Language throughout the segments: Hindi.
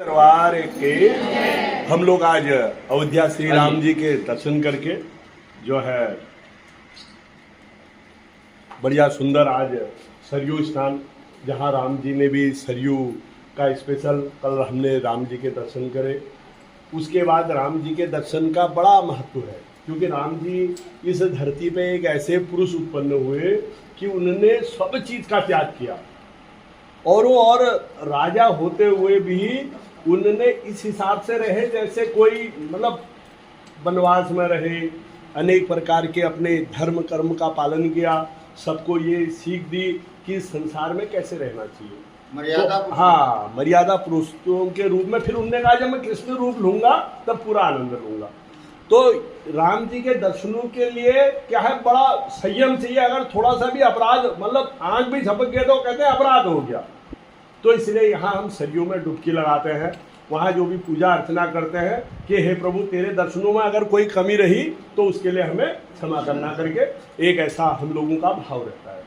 दरबार के हम लोग आज अयोध्या श्री राम जी के दर्शन करके जो है बढ़िया सुंदर आज सरयू स्नान, जहाँ राम जी ने भी सरयू का स्पेशल कल हमने राम जी के दर्शन करे। उसके बाद राम जी के दर्शन का बड़ा महत्व है, क्योंकि राम जी इस धरती पे एक ऐसे पुरुष उत्पन्न हुए कि उन्होंने सब चीज़ का त्याग किया और राजा होते हुए भी उन्होंने इस हिसाब से रहे जैसे कोई मतलब वनवास में रहे, अनेक प्रकार के अपने धर्म कर्म का पालन किया, सबको ये सीख दी कि संसार में कैसे रहना चाहिए, मर्यादा तो, हाँ मर्यादा पुरुषों के रूप में। फिर उन्होंने कहा जब मैं कृष्ण रूप लूँगा तब पूरा आनंद लूँगा। तो राम जी के दर्शनों के लिए क्या है, बड़ा संयम चाहिए। अगर थोड़ा सा भी अपराध मतलब आँख भी झपक गया तो कहते हैं अपराध हो गया। तो इसलिए यहाँ हम सरयू में डुबकी लगाते हैं, वहाँ जो भी पूजा अर्चना करते हैं कि हे प्रभु तेरे दर्शनों में अगर कोई कमी रही तो उसके लिए हमें क्षमा करना करके एक ऐसा हम लोगों का भाव रहता है।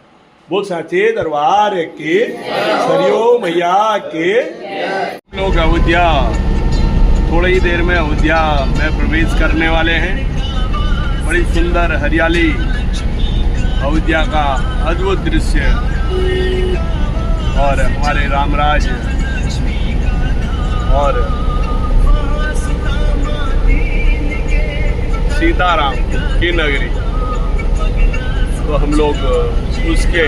बोल साचे दरबार के सरयू मैया के। लोग अयोध्या थोड़ी ही देर में अयोध्या में प्रवेश करने वाले हैं। बड़ी सुंदर हरियाली, अयोध्या का अद्भुत दृश्य और हमारे रामराज और सीताराम की नगरी। तो हम लोग उसके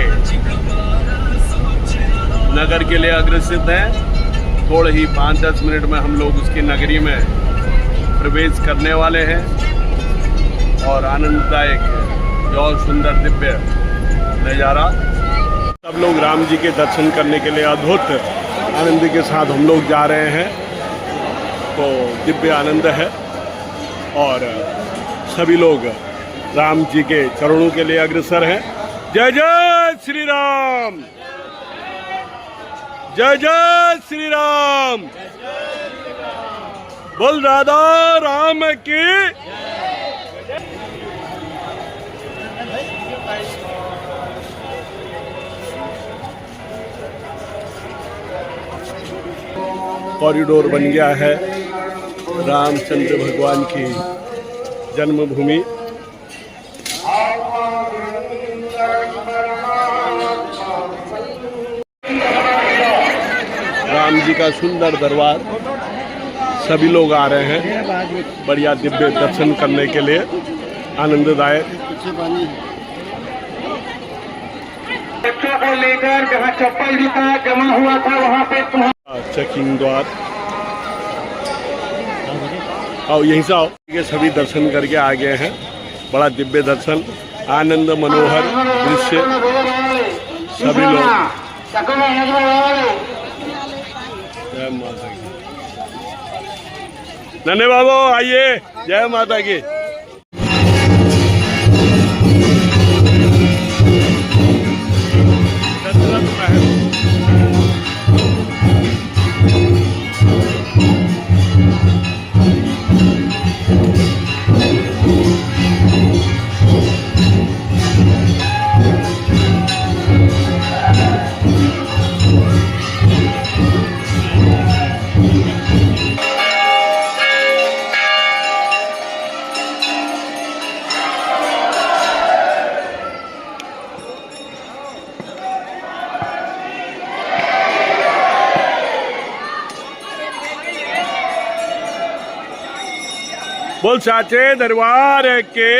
नगर के लिए अग्रसित हैं। थोड़े ही 5-10 मिनट में हम लोग उसकी नगरी में प्रवेश करने वाले हैं और आनंददायक और सुंदर दिव्य नज़ारा। सब लोग राम जी के दर्शन करने के लिए अद्भुत आनंद के साथ हम लोग जा रहे हैं। तो दिव्य आनंद है और सभी लोग राम जी के चरणों के लिए अग्रसर हैं। जय जय श्री राम, जय जय श्री राम, बोल राधा राम की। कॉरिडोर बन गया है रामचंद्र भगवान की जन्मभूमि। राम जी का सुंदर दरबार, सभी लोग आ रहे हैं बढ़िया दिव्य दर्शन करने के लिए, आनंददायक। बच्चों को लेकर जहाँ चप्पल जूता जमा हुआ था वहाँ पे चेकिंग द्वार आओ, यहीं से आओ। ये सभी दर्शन करके आ गए हैं। बड़ा दिव्य दर्शन, आनंद मनोहर दृश्य, सभी लोग। जय माता की। नन्हे बाबू आइए, जय माता की। बोल साचे दरबार के।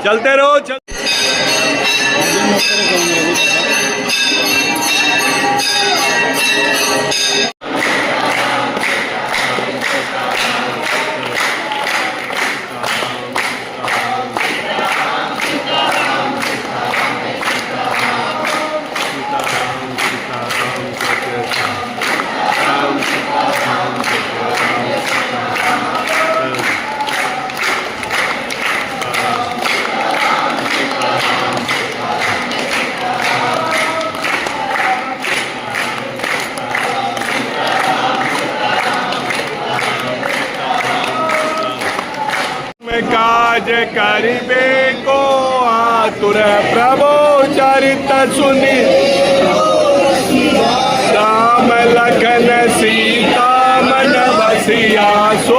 चलते रहो करिबे को आतुर प्रभु चरित सुनि राम लखन सीता मन बसिया सो।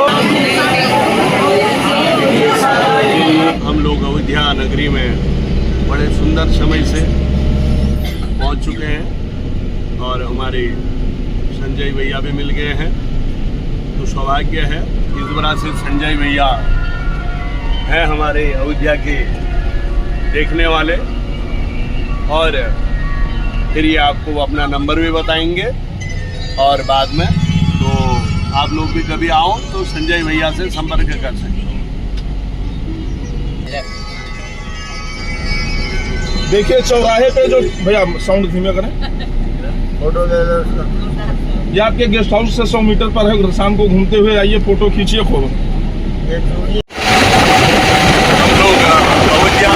हम लोग अयोध्या नगरी में बड़े सुंदर समय से पहुंच चुके हैं और हमारे संजय भैया भी मिल गए हैं। तो सौभाग्य है इस बार से संजय भैया हैं हमारे अयोध्या के देखने वाले, और फिर ये आपको अपना नंबर भी बताएंगे और बाद में तो आप लोग भी कभी आओ तो संजय भैया से संपर्क कर सकते हो। देखिए चौराहे पे जो भैया साउंड धीमे करें, फोटो ये आपके गेस्ट हाउस से 100 मीटर पर है। शाम को घूमते हुए आइए, फोटो खींचिए खूब। हम लोग अयोध्या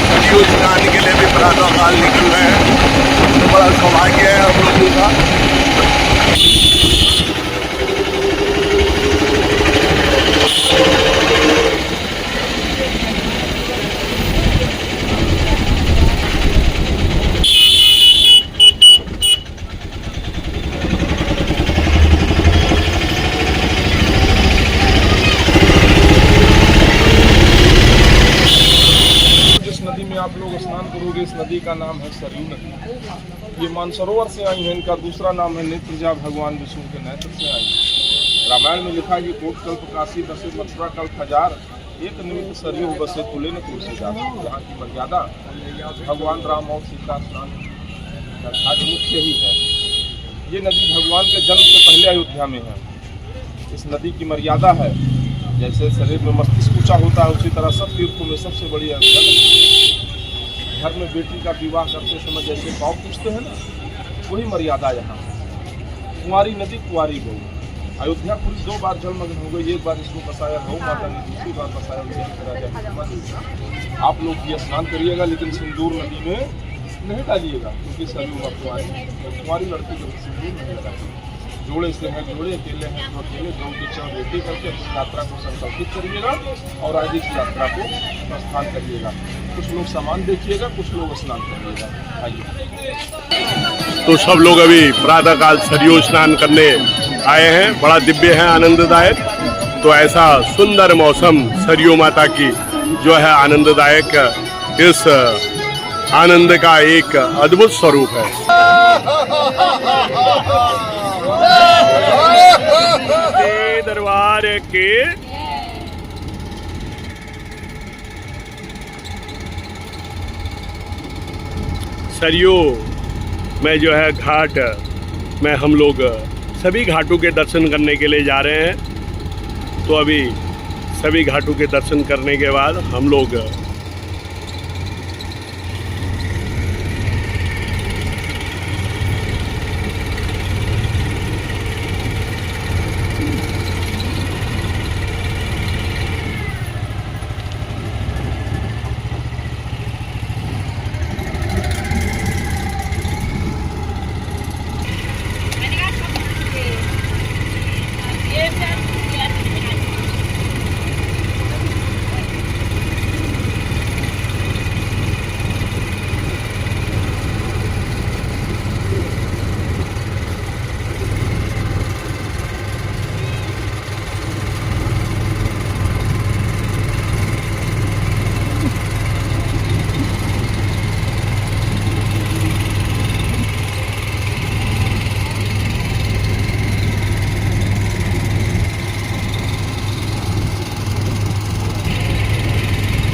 सरयू स्नान के लिए भी प्रातः काल निकल रहे हैं, तो बड़ा सौभाग्य है हम लोगों का। आप लोग स्नान करोगे, इस नदी का नाम है सरयू नदी। ये मानसरोवर से आई है, इनका दूसरा नाम है नेत्रजा, भगवान विष्णु के नेत्र से आई है। रामायण में लिखा है कि कोट कल्प काशी बसे मथुरा कल्प हजार, एक निमित्त सरयू बसे तुले न तुलसीदास। यहाँ की मर्यादा भगवान राम और सीता स्नान घाट मुख्य ही है। ये नदी भगवान के जन्म से पहले अयोध्या में है। इस नदी की मर्यादा है, जैसे शरीर में मस्तिष्क ऊंचा होता है उसी तरह सब तीर्थों में सबसे बड़ी अयोध्या नदी। घर में बेटी का विवाह करते समय जैसे पाँव पूछते हैं ना, वही मर्यादा यहाँ। कुंवारी नदी कुंवारी बहू। अयोध्या पुरी 2 बार जलमग्न हो गई, एक बार इसको बसाया गौ माता ने, दूसरी बार बसाया। आप लोग ये स्नान करिएगा लेकिन सिंदूर नदी में नहीं डालिएगा, क्योंकि सभी कुंवारी लड़की को सिंदूर नहीं लगाएगी। जोड़े से हैं जोड़े, अकेले हैं तो अकेले, दो के चार बेटे करके अपनी यात्रा को संकल्पित करिएगा और आज इस यात्रा को प्रस्थान करिएगा। कुछ लोग सामान देखिएगा, कुछ लोग स्नान करिएगा। आइए। तो सब लोग अभी प्रातः काल सरयू स्नान करने आए हैं, बड़ा दिव्य है, आनंददायक। तो ऐसा सुंदर मौसम सरयू माता की जो है आनंददायक, इस आनंद का एक अद्भुत स्वरूप है। दरबार के सरयू में जो है घाट में हम लोग सभी घाटों के दर्शन करने के लिए जा रहे हैं। तो अभी सभी घाटों के दर्शन करने के बाद हम लोग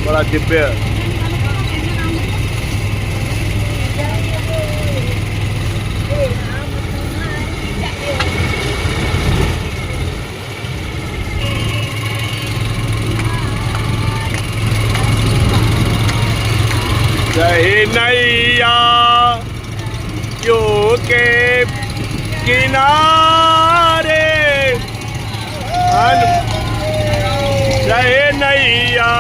बड़ा दिव्य जय नैया क्यों के किनारे जय नैया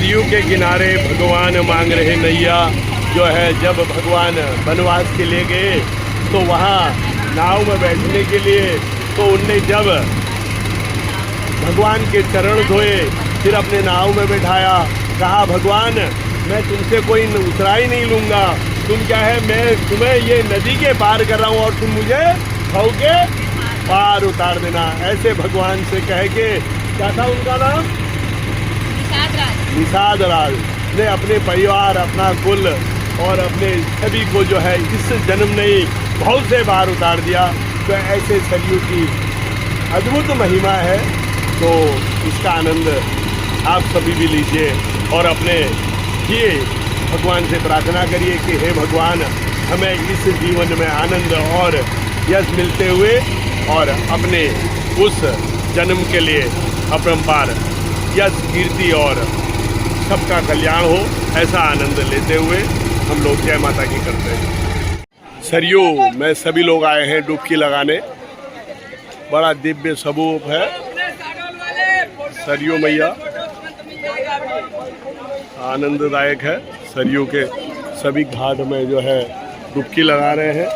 सरयू के किनारे भगवान मांग रहे नैया जो है। जब भगवान वनवास के लिए गए तो वहाँ नाव में बैठने के लिए तो उनने जब भगवान के चरण धोए फिर अपने नाव में बैठाया, कहा भगवान मैं तुमसे कोई उतराई नहीं लूँगा, तुम क्या है मैं तुम्हें ये नदी के पार कर रहा हूँ और तुम मुझे भाव के पार उतार देना। ऐसे भगवान से कह के, क्या था उनका नाम? निषाद राज ने अपने परिवार, अपना कुल और अपने सभी को जो है इस जन्म नहीं बहुत से बार उतार दिया। तो ऐसे सरयू की अद्भुत महिमा है, तो इसका आनंद आप सभी भी लीजिए और अपने ये भगवान से प्रार्थना करिए कि हे भगवान हमें इस जीवन में आनंद और यश मिलते हुए और अपने उस जन्म के लिए अपरंपार यश कीर्ति और सबका कल्याण हो, ऐसा आनंद लेते हुए हम लोग जय माता की करते हैं। सरयू में सभी लोग आए हैं डुबकी लगाने, बड़ा दिव्य स्वरूप है सरयू मैया, आनंददायक है। सरयू के सभी घाट में जो है डुबकी लगा रहे हैं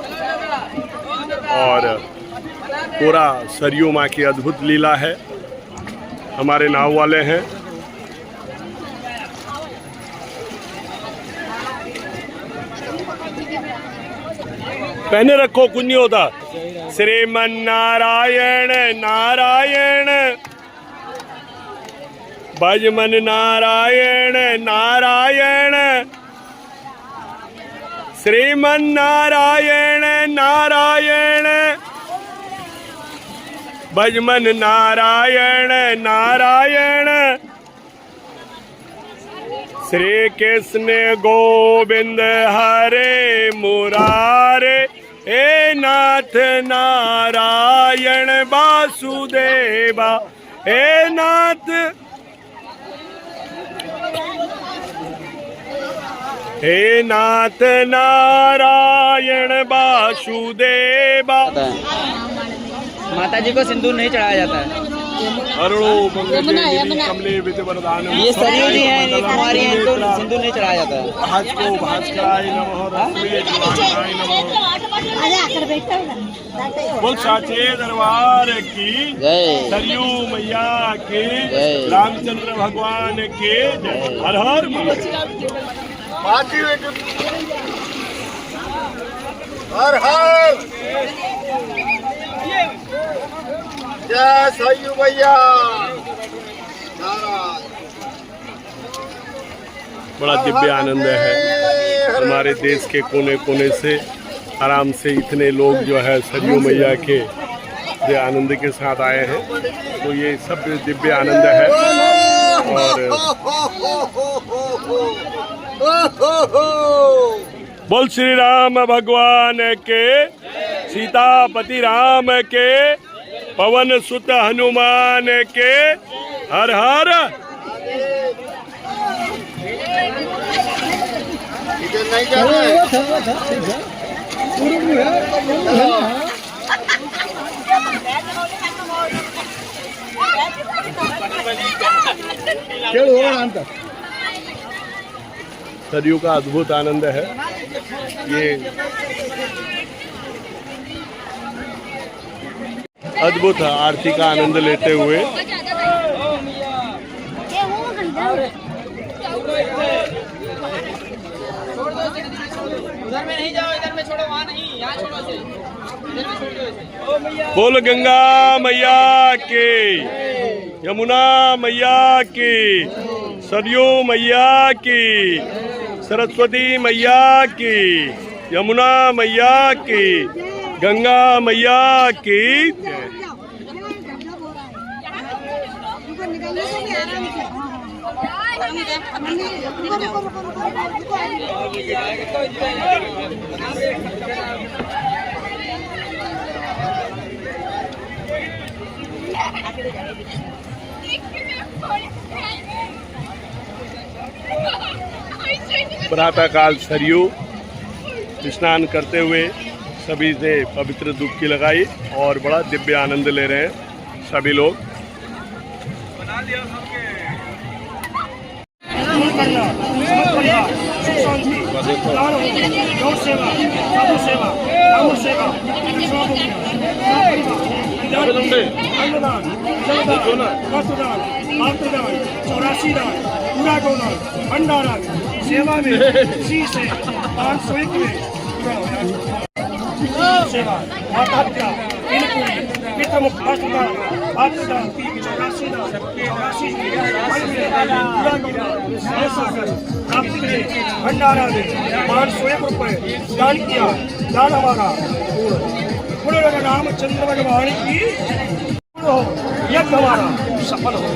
और पूरा सरयू माँ की अद्भुत लीला है। हमारे नाव वाले हैं, पहने रखो कुछ नहीं होता। श्रीमन नारायण नारायण भजमन नारायण नारायण, श्रीमन नारायण नारायण भजमन नारायण नारायण, श्री कृष्ण गोविंद हरे मुरारे, हे नाथ नारायण वासुदेवा, हे नाथ नारायण वासुदेवा। माता जी को सिंदूर नहीं चढ़ाया जाता है। ये सरयू जी हैं, ये कुमारी हैं, तो सिंदूर नहीं चढ़ाया जाता है। बोल साचे दरबार की जय, सरयू मैया के, रामचंद्र भगवान के जय। हर हर हर हर जय सरयू मैया। बड़ा दिव्य आनंद है। हमारे देश के कोने कोने से आराम से इतने लोग जो है सरयू मैया के आनंद के साथ आए हैं, तो ये सब दिव्य आनंद है। और बोल श्री राम भगवान के, सीतापति राम के, पवन सुत हनुमान के, हर हर। सरयू का अद्भुत आनंद है। ये अद्भुत आरती का आनंद लेते हुए उधर में नहीं जाओ, इधर में छोड़ो, वहाँ नहीं, यहाँ छोड़ो से, इधर में छोड़ दो इसे। बोल गंगा मैया की, यमुना मैया की, सरयू मैया की, सरस्वती मैया की, यमुना मैया की, गंगा मैया की। प्रातःकाल सरयू स्नान करते हुए सभी ने पवित्र डुबकी लगाई और बड़ा दिव्य आनंद ले रहे हैं सभी लोग। धारणा, समर्पणता, सुख शांति, दान हो, गौ सेवा, साधु सेवा, ब्राह्मण सेवा, अन्नदान, जलदान, वस्त्रदान, मातृदान, 84 दान, पूरा गौदान, भंडारा, सेवा में इसी से 501 में पूरा हो जाए। सेवा, आत्महत्या, पितृ मुक्त, वस्त्रदान, मातृदान, 84 दान, 84 पूरा गौदान, सागर, प्राप्ति में, भंडारा में 501 रुपये दान किया। दान हमारा पूर्ण हो। रामचंद्र भगवान की हो, यज्ञ हमारा सफल हो।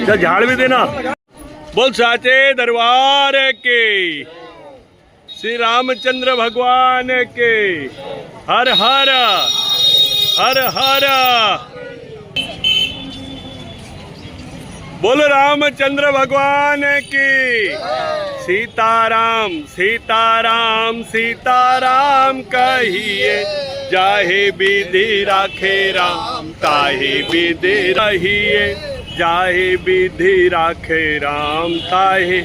क्या झाड़ भी देना। बोल साचे दरबार के श्री रामचंद्र भगवान के हर हर हर हर। बोल रामचंद्र भगवान की। सीताराम सीताराम सीताराम कहिए, जाहे विधि राखे राम ताहि विधि रहिए, जाहे विधि राखे राम ताहि।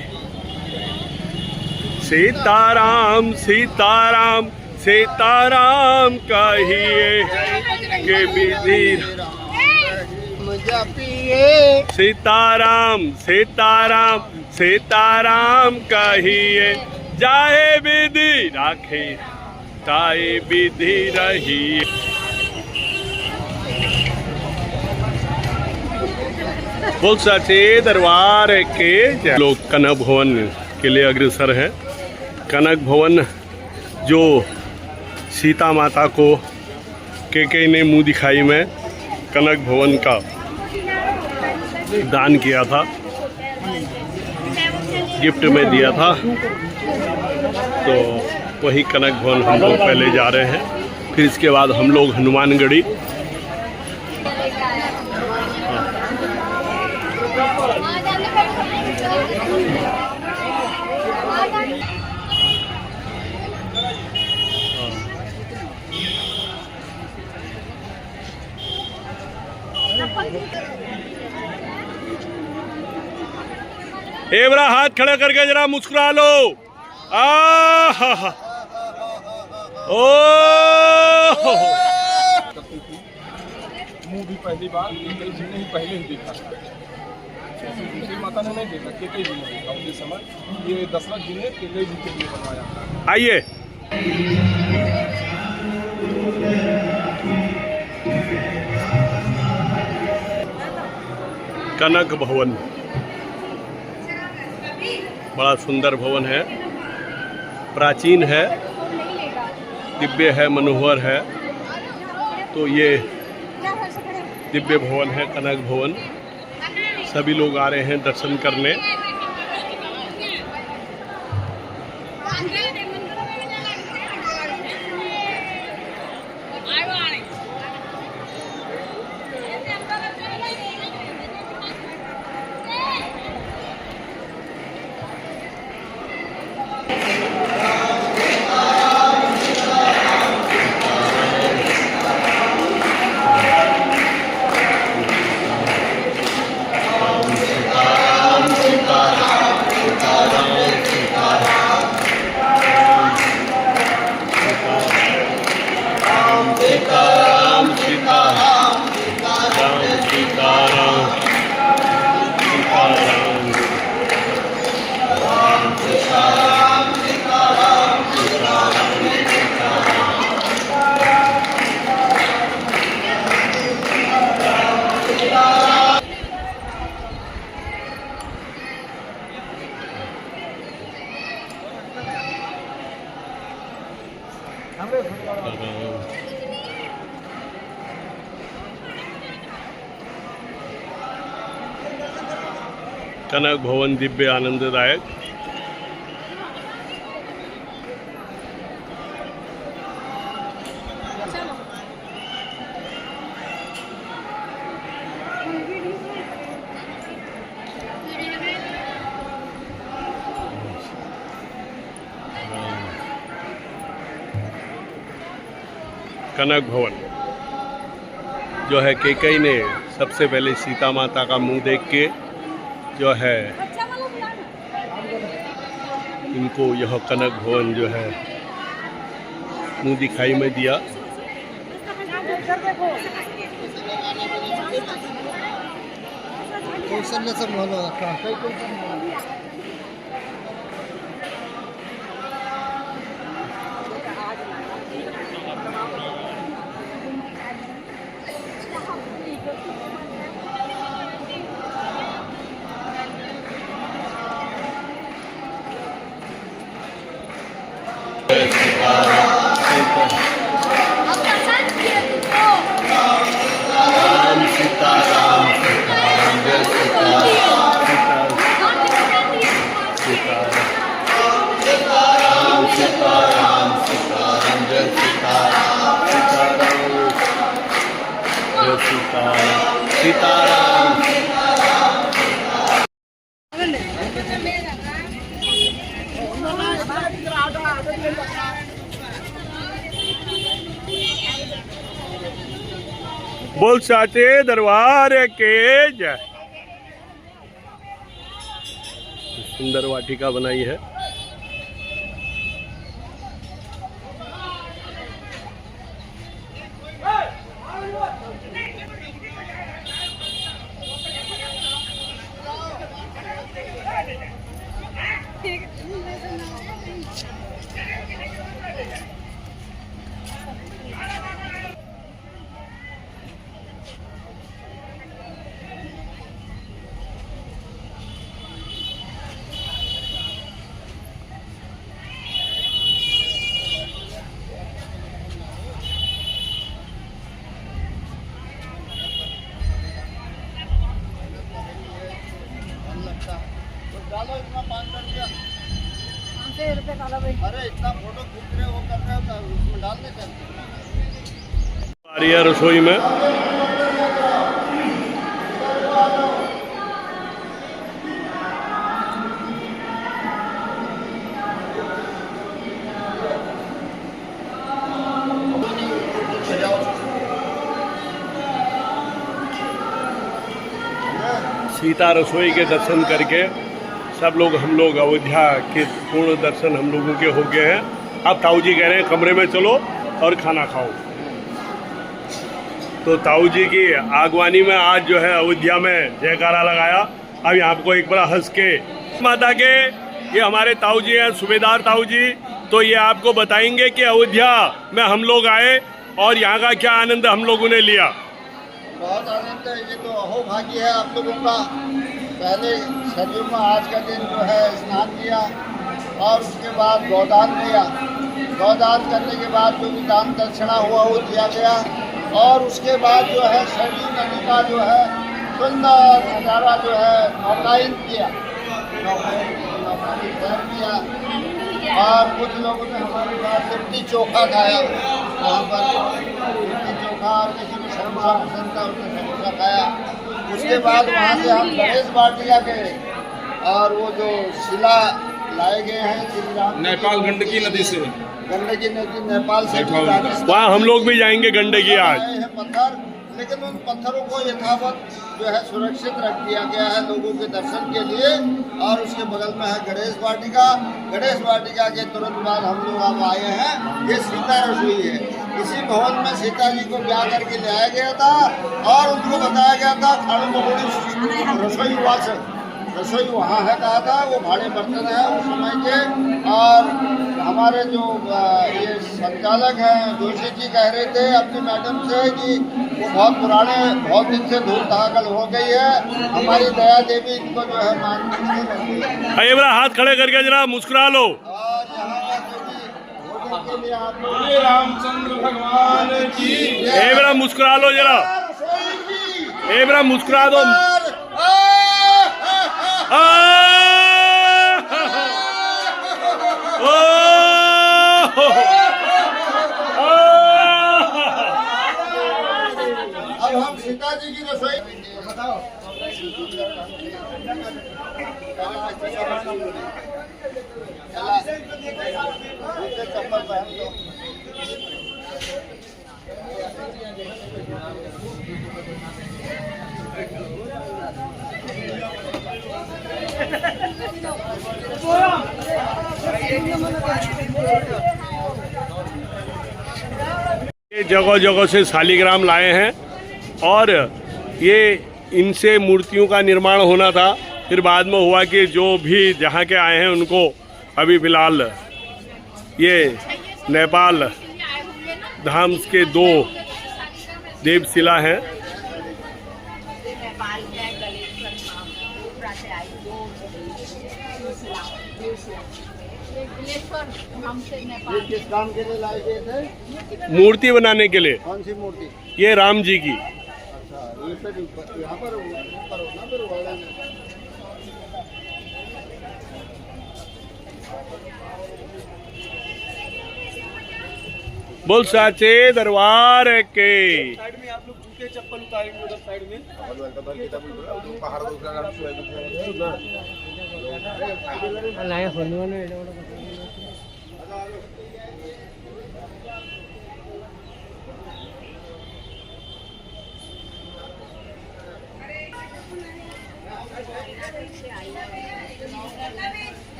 सीताराम सीताराम सीताराम कहिए के विधि। सीताराम सीताराम सीताराम कहिए, जाहे विधि राखे ताहि विधि रहिए। बोल साचे दरबार के। लोग कनक भवन के लिए अग्रसर हैं। कनक भवन जो सीता माता को केकई ने मुंह दिखाई में कनक भवन का दान किया था, गिफ्ट में दिया था, तो वही कनक भवन हम लोग पहले जा रहे हैं। फिर इसके बाद हम लोग हनुमानगढ़ी, एबरा हाथ खड़ा करके जरा मुस्कुरा लो। ओ मुंह भी पहली बार केकई जी ने ही पहले ही देखा था, दूसरी माता ने नहीं देखा, केकई जी ने देखा। उसी समय ये दशरथ जी ने केकई जी के लिए बनवाया था। आइए। कनक भवन बड़ा सुंदर भवन है, प्राचीन है, दिव्य है, मनोहर है। तो ये दिव्य भवन है कनक भवन। सभी लोग आ रहे हैं दर्शन करने। कनक भवन दिव्य आनंददायक। कनक भवन जो है केकई ने सबसे पहले सीता माता का मुंह देख के जो है इनको यह कनक भवन जो है मुँह दिखाई में दिया। सीताराम। बोल साचे दरबार के जय। सुंदर वाटिका बनाई है। अरे इतना फोटो खींच रहे हो कर रहे हो तो उसमें डालने चलते आ रही है रसोई में। सीता रसोई के दर्शन करके सब लोग हम लोग अयोध्या के पूर्ण दर्शन हम लोगों के हो गए हैं। अब ताऊ जी कह रहे हैं कमरे में चलो और खाना खाओ। तो ताऊ जी की आगवानी में आज जो है अयोध्या में जयकारा लगाया। अब यहाँ को एक बड़ा हंस के माता के ये हमारे ताऊ जी हैं सूबेदार ताऊ जी, तो ये आपको बताएंगे कि अयोध्या में हम लोग आए और यहाँ का क्या आनंद हम लोगों ने लिया। बहुत आनंद है। ये तो अहोभाग्य है आप लोगों का। पहले सरयू में आज का दिन जो है स्नान किया और उसके बाद गौदान किया। गौदान करने के बाद जो भी दान दक्षिणा हुआ वो दिया गया और उसके बाद जो है सरयू नदी का जो है सुंदर नज़ारा जो है नौकायन किया, नौकायन किया। और कुछ लोगों ने हमारे पास लिट्टी चोखा खाया वहाँ पर, लिट्टी चोखा और किसी ने समोसा पसंद था उसने समोसा खाया। उसके बाद वहाँ से हम गणेश वाटिका गए और वो जो शिला लाए गए हैं श्री राम नेपाल गंडकी नदी से, गंडकी नदी नेपाल से वहाँ हम लोग भी जाएंगे गंडकी आज। पत्थर, लेकिन उन पत्थरों को यथावत जो है सुरक्षित रख दिया गया है लोगों के दर्शन के लिए। और उसके बगल में है गणेश वाटिका। गणेश वाटिका के तुरंत बाद हम लोग अब आए हैं, ये सीता रसोई है। इसी भवन में सीता जी को ब्याह करके लाया गया था और उनको बताया गया था खाड़ू रसोई वास रसोई वहाँ है कहा था। वो भाड़े बर्तन है उस समय के। और हमारे जो ये संचालक हैं जोशी जी कह रहे थे अपनी मैडम से कि वो बहुत पुराने बहुत दिन से धूल धाकल हो गई है। हमारी दया देवी इनको जो है मानती है। जरा हाथ खड़े करके जरा मुस्कुरा लो। और यहाँ का जो भी भोजन के लिए आप बोले रामचंद्र भगवान की ए बेरा मुस्कुरा लो जरा, ए बेरा मुस्कुरा दो। अब हम सीता जी की रसोई बताओ। चप्पल पहन लो। ये जगह जगह से शालिग्राम लाए हैं और ये इनसे मूर्तियों का निर्माण होना था। फिर बाद में हुआ कि जो भी जहाँ के आए हैं उनको अभी फिलहाल ये नेपाल धाम के 2 देवशिला हैं। ये किस काम के लिए लाए गए थे? मूर्ति बनाने के लिए। कौन सी मूर्ति? ये राम जी की। अच्छा, ये फिर यहाँ पर हो ना फिर वाला में। बोल साचे दरबार के। साइड में आप लोग जूते चप्पल उतारेंगे उधर साइड में।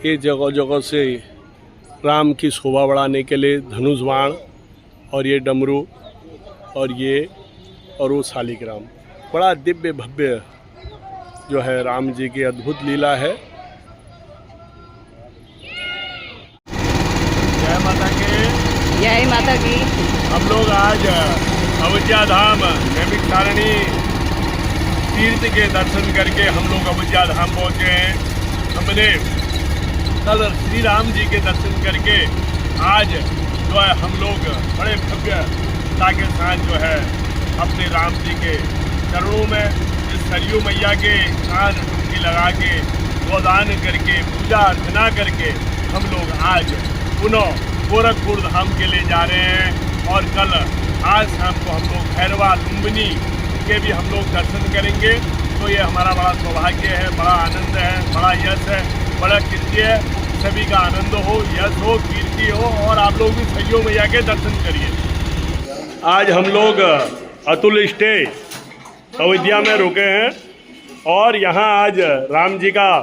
ये जगह जगह से राम की शोभा बढ़ाने के लिए धनुष बाण और ये डमरू और वो शालिग्राम, बड़ा दिव्य भव्य जो है राम जी की अद्भुत लीला है। जय माता की। जय माता की। हम लोग आज अयोध्या धाम नैमिषारण्य तीर्थ के दर्शन करके हम लोग अयोध्या धाम पहुँचे हैं। हमने कल श्री राम जी के दर्शन करके आज जो है हम लोग बड़े भव्यता के साथ जो है अपने राम जी के चरणों में इस सरयू मैया के कान डुबकी लगा के गोदान करके पूजा अर्चना करके हम लोग आज पुनः गोरखपुर धाम के लिए जा रहे हैं। और कल आज शाम को हम लोग भैरवा लुम्बिनी के भी हम लोग दर्शन करेंगे। तो ये हमारा बड़ा सौभाग्य है, बड़ा आनंद है, बड़ा यश है, बड़ा कीर्ति है। सभी का आनंद हो, यश हो, कीर्ति हो और आप लोग भी सरयू मैया के दर्शन करिए। आज हम लोग अतुल स्टे अयोध्या में रुके हैं और यहाँ आज राम जी का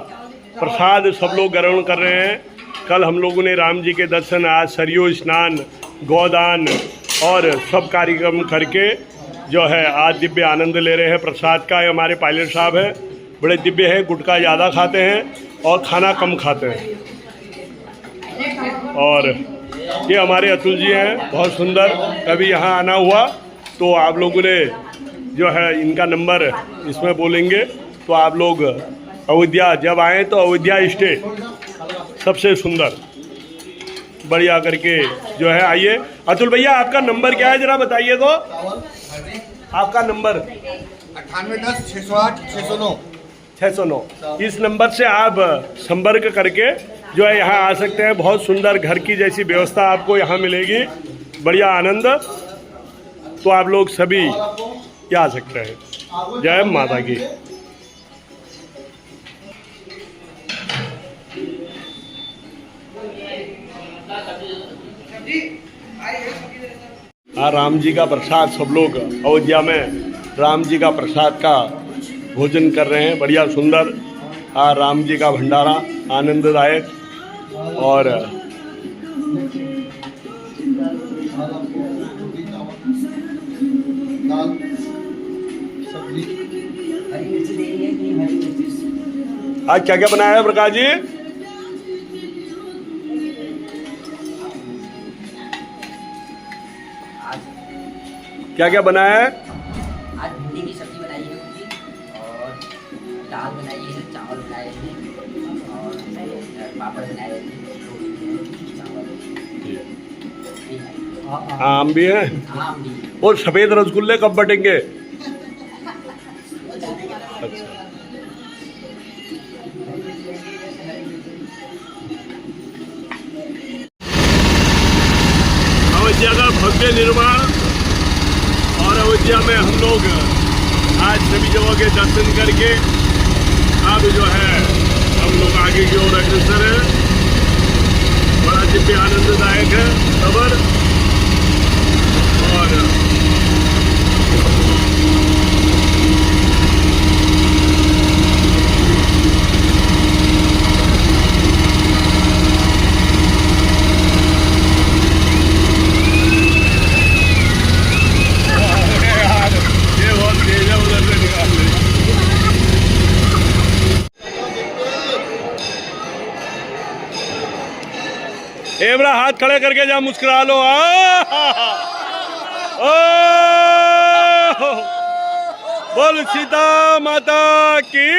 प्रसाद सब लोग ग्रहण कर रहे हैं। कल हम लोगों ने राम जी के दर्शन, आज सरयू स्नान, गोदान और सब कार्यक्रम करके जो है आज दिव्य आनंद ले रहे हैं प्रसाद का। ये हमारे पायलट साहब हैं, बड़े दिव्य हैं, गुटखा ज़्यादा खाते हैं और खाना कम खाते हैं। और ये हमारे अतुल जी हैं, बहुत सुंदर। कभी यहाँ आना हुआ तो आप लोगों ने जो है इनका नंबर इसमें बोलेंगे तो आप लोग अयोध्या जब आएँ तो अयोध्या स्टे सबसे सुंदर बढ़िया करके जो है आइए। अतुल भैया आपका नंबर क्या है जरा बताइए तो। आपका नंबर 9810 608 609 609। इस नंबर से आप संपर्क करके जो है यहाँ आ सकते हैं। बहुत सुंदर घर की जैसी व्यवस्था आपको यहाँ मिलेगी, बढ़िया आनंद। तो आप लोग सभी यहाँ आ सकते हैं। जय माता की। राम जी का प्रसाद, सब लोग अयोध्या में राम जी का प्रसाद का भोजन कर रहे हैं, बढ़िया सुंदर। राम जी का भंडारा आनंददायक। और आज क्या क्या बनाया है प्रकाश जी? क्या क्या बनाया है? आज भिंडी की सब्जी बनाई है और दाल बनाई है, चावल बनाए हैं और पापड़ बनाए हैं, चावल। आम भी है आम भी। और सफ़ेद रसगुल्ले कब बटेंगे? अच्छा। अयोध्या का भव्य निर्माण और अयोध्या में हम लोग आज सभी जगहों के दर्शन करके अब जो है हम लोग आगे की ओर अग्रसर है। बड़ा दिव्य आनंददायक है खबर। और ये बहुत तेज है, उधर से निकाल रही। एबरा हाथ खड़े करके जा, मुस्कुरा लो। बोल सीता माता की।